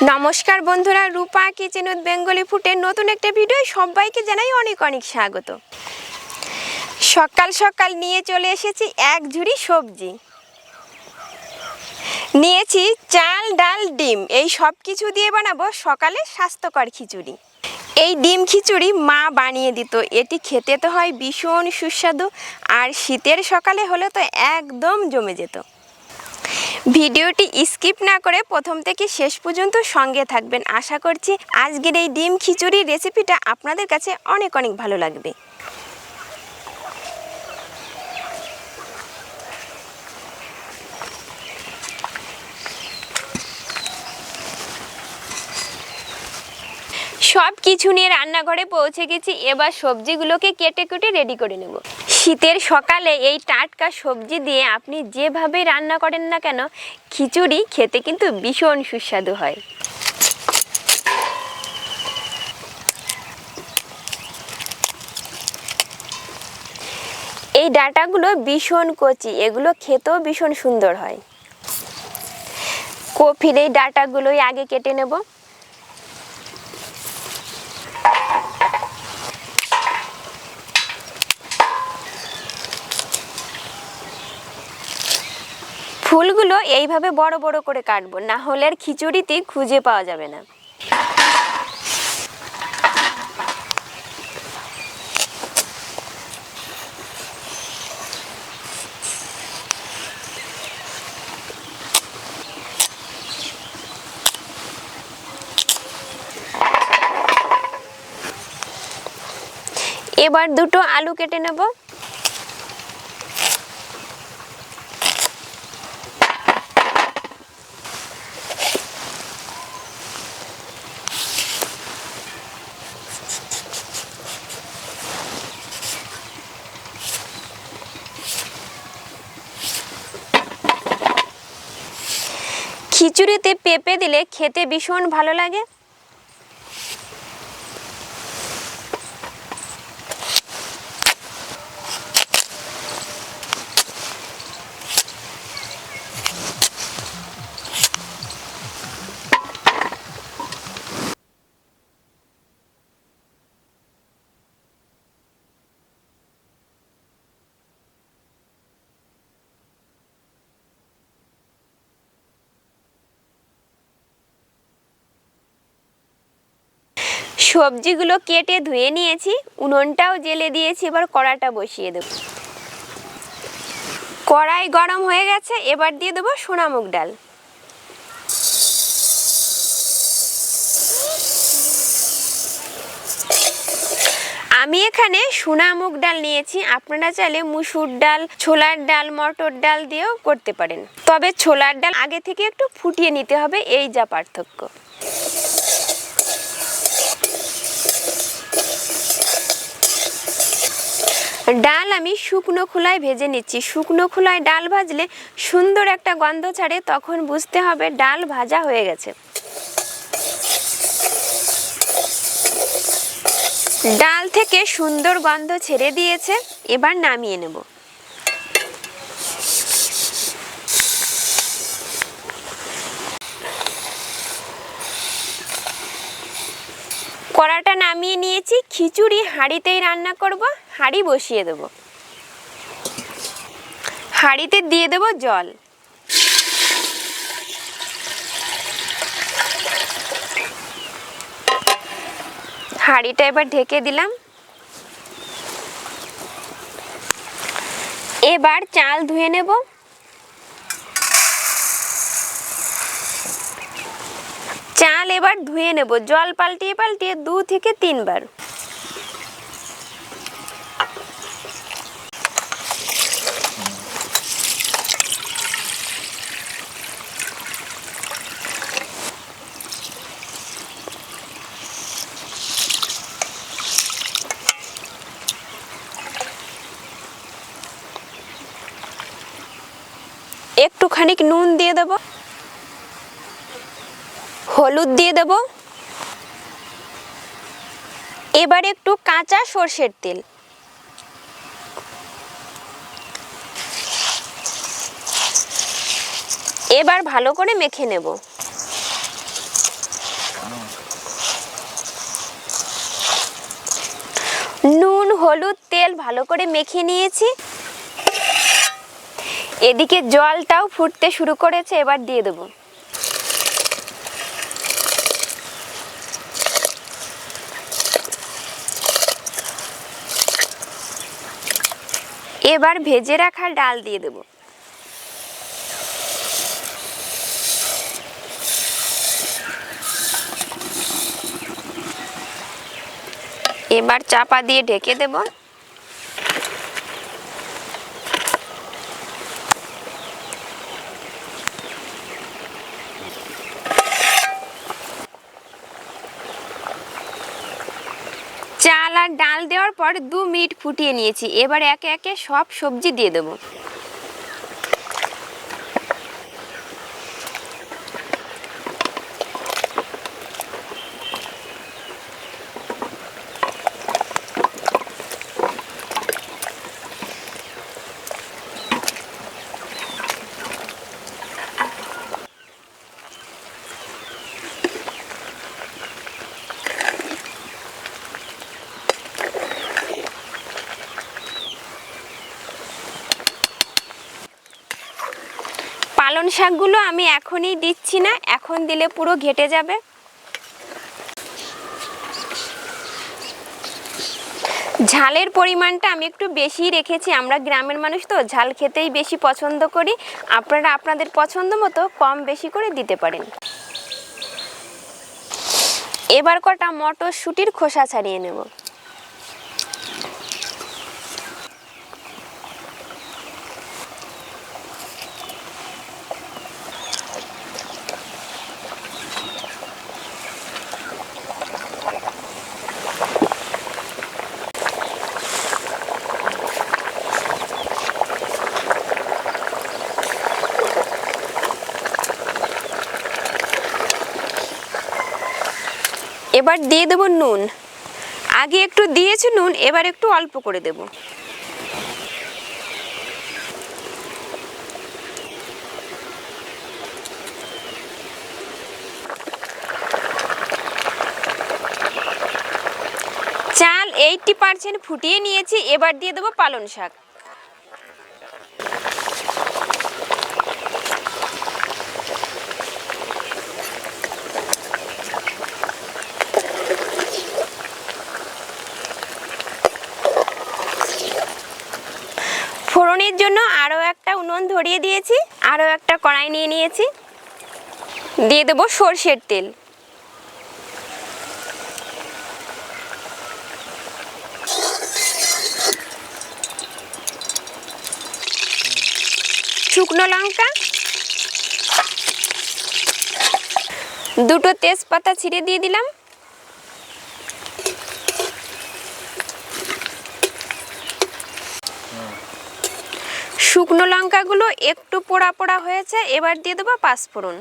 নমস্কার বন্ধুরা, রূপা kitchen with Bengali ফুডের নতুন একটা ভিডিও সবাইকে জানাই অনেক অনেক স্বাগত। সকাল সকাল নিয়ে চলে এসেছি এক ঝুড়ি সবজি। নিয়েছি চাল, ডাল, ডিম, এই সব কিছু দিয়ে বানাবো সকালে স্বাস্থ্যকর খিচুড়ি। এই ডিম খিচুড়ি মা বানিয়ে দিত, এটি খেতে তো হয় ভীষণ সুস্বাদু, আর শীতের সকালে হলে তো একদম জমে যেত। ভিডিওটি স্কিপ না করে প্রথম থেকে শেষ পর্যন্ত সঙ্গে থাকবেন। আশা করছি আজকের এই ডিম খিচুড়ি রেসিপিটা আপনাদের কাছে অনেক অনেক ভালো লাগবে। সব কিছু নিয়ে রান্নাঘরে পৌঁছে গেছি, এবার সবজিগুলোকে কেটে কেটে রেডি করে নেব। শীতের সকালে এই টাটকা সবজি দিয়ে আপনি যেভাবে রান্না করেন না কেন, খিচুড়ি খেতে কিন্তু ভীষণ সুস্বাদু হয়। এই ডাঁটাগুলো ভীষণ কচি, এগুলো খেতেও ভীষণ সুন্দর হয়। কপির এই ডাঁটাগুলোই আগে কেটে নেব। ফুলগুলো এইভাবে বড় বড় করে কাটবো, না হলে আর খিচুড়িতে খুঁজে পাওয়া যাবে না। এবার দুটো আলু কেটে নেব। খিচুড়িতে পেঁপে দিলে খেতে ভীষণ ভালো লাগে। সবজিগুলো কেটে ধুয়ে নিয়েছি, উনুনটাও জ্বেলে দিয়েছি, এবার কড়াটা বসিয়ে দেব। কড়াই গরম হয়ে গেছে, এবার দিয়ে দেবো সোনামুগ ডাল। আমি এখানে সোনামুগ ডাল নিয়েছি, আপনারা চাইলে মুসুর ডাল, ছোলার ডাল, মটর ডাল দিয়েও করতে পারেন, তবে ছোলার ডাল আগে থেকে একটু ফুটিয়ে নিতে হবে, এই যা পার্থক্য। ডাল আমি শুকনো খোলায় ভেজে নিচ্ছি। শুকনো খোলায় ডাল ভাজলে সুন্দর একটা গন্ধ ছাড়ে, তখন বুঝতে হবে ডাল ভাজা হয়ে গেছে। ডাল থেকে সুন্দর গন্ধ ছেড়ে দিয়েছে, এবার নামিয়ে নেব। কড়াটা নামিয়ে নিয়েছি, খিচুড়ি হাঁড়িতেই রান্না করব। হাঁড়ি বসিয়ে দেব, হাঁড়িতে দিয়ে দেব জল। হাঁড়িটা এবার ঢেকে দিলাম। এবার চাল ধুয়ে নেব। চাল এবার ধুয়ে নেব, জল পাল্টিয়ে পাল্টিয়ে 2 থেকে 3 বার। একটুখানি নুন দিয়ে দেব, হলুদ দিয়ে দেব, এবার একটু কাঁচা সরষের তেল, এবার ভালো করে মেখে নেব। হলুদ তেল ভালো করে মেখে নিয়েছি। এদিকে জলটাও ফুটতে শুরু করেছে, এবার দিয়ে দেবো। এবার ভেজে রাখা ডাল দিয়ে দেবো। এবার চাপা দিয়ে ঢেকে দেব। চাল আর ডাল দেওয়ার পর 2 মিনিট ফুটিয়ে নিয়েছি। এবার একে একে সব সবজি দিয়ে দেবো। পালং শাকগুলো আমি এখনই দিচ্ছি না, এখন দিলে পুরো ঘেটে যাবে। ঝালের পরিমাণটা আমি একটু বেশি রেখেছি, আমরা গ্রামের মানুষ তো ঝাল খেতেই বেশি পছন্দ করি। আপনারা আপনাদের পছন্দ মতো কম বেশি করে দিতে পারেন। এবার কটা মটরশুঁটির খোসা ছাড়িয়ে নেব। এবার দিয়ে দেবো নুন। আগে একটু দিয়েছি নুন, এবার একটু অল্প করে দেব। চাল 80% ফুটিয়ে নিয়েছি, এবার দিয়ে দেবো পালং শাক। ফোড়নের জন্য আরও একটা উনুন ধরিয়ে দিয়েছি, আরও একটা কড়াই নিয়ে নিয়েছি। দিয়ে দেবো সরষের তেল। শুকনো লঙ্কা, 2টো তেজপাতা ছিঁড়ে দিয়ে দিলাম। শুকনো লঙ্কাগুলো একটু পোড়া পোড়া হয়েছে, এবার দিয়ে দেবো পাঁচফোড়ন।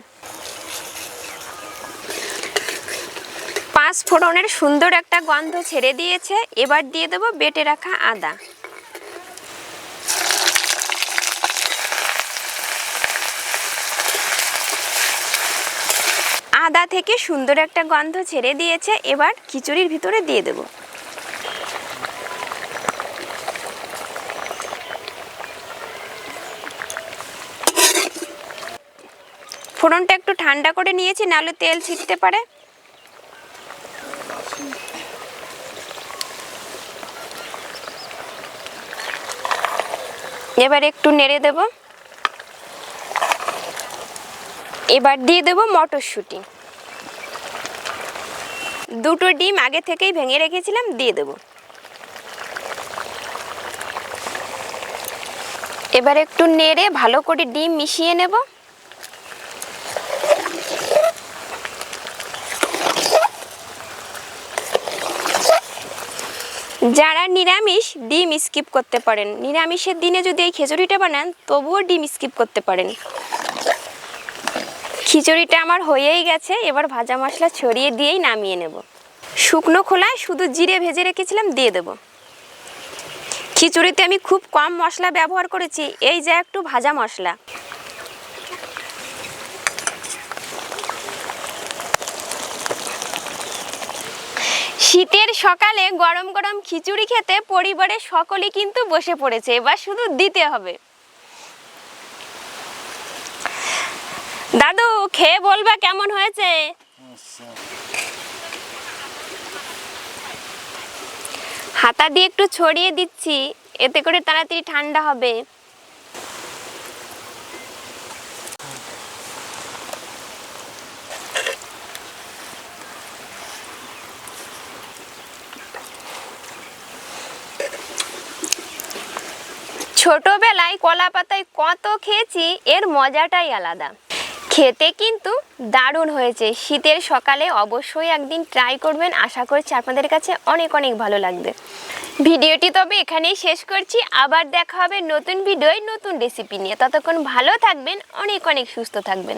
পাঁচফোড়নের সুন্দর একটা গন্ধ ছেড়ে দিয়েছে, এবার দিয়ে দেবো বেটে রাখা আদা। আদা থেকে সুন্দর একটা গন্ধ ছেড়ে দিয়েছে, এবার খিচুড়ির ভিতরে দিয়ে দেব। ফোড়নটা একটু ঠান্ডা করে নিয়েছি, নাহলে তেল ছিটতে পারে। এবার একটু নেড়ে দেব। এবার দিয়ে দেব মটরশুঁটি। 2টো ডিম আগে থেকেই ভেঙে রেখেছিলাম, দিয়ে দেব। এবার একটু নেড়ে ভালো করে ডিম মিশিয়ে নেব। যারা নিরামিষ ডিম স্কিপ করতে পারেন, নিরামিষের দিনে যদি এই খিচুড়িটা বানান তবুও ডিম স্কিপ করতে পারেন। খিচুড়িটা আমার হয়েই গেছে, এবার ভাজা মশলা ছড়িয়ে দিয়েই নামিয়ে নেব। শুকনো খোলায় শুধু জিরে ভেজে রেখেছিলাম, দিয়ে দেব। খিচুড়িতে আমি খুব কম মশলা ব্যবহার করেছি, এই যে একটু ভাজা মশলা। শীতের সকালে গরম গরম খিচুড়ি খেতে পরিবারের সকলেই কিন্তু বসে পড়েছে, এবার শুধু দিতে হবে। দাদু, খেয়ে বলবা কেমন হয়েছে। হাতা দিয়ে একটু ছড়িয়ে দিচ্ছি, এতে করে তাড়াতাড়ি ঠান্ডা হবে। ছোটবেলায় কলা পাতায় কত খেয়েছি, এর মজাটাই আলাদা। খেতে কিন্তু দারুণ হয়েছে। শীতের সকালে অবশ্যই একদিন ট্রাই করবেন, আশা করছি আপনাদের কাছে অনেক অনেক ভালো লাগবে। ভিডিওটি তবে এখানেই শেষ করছি, আবার দেখা হবে নতুন ভিডিওয় নতুন রেসিপি নিয়ে। ততক্ষণ ভালো থাকবেন, অনেক অনেক সুস্থ থাকবেন।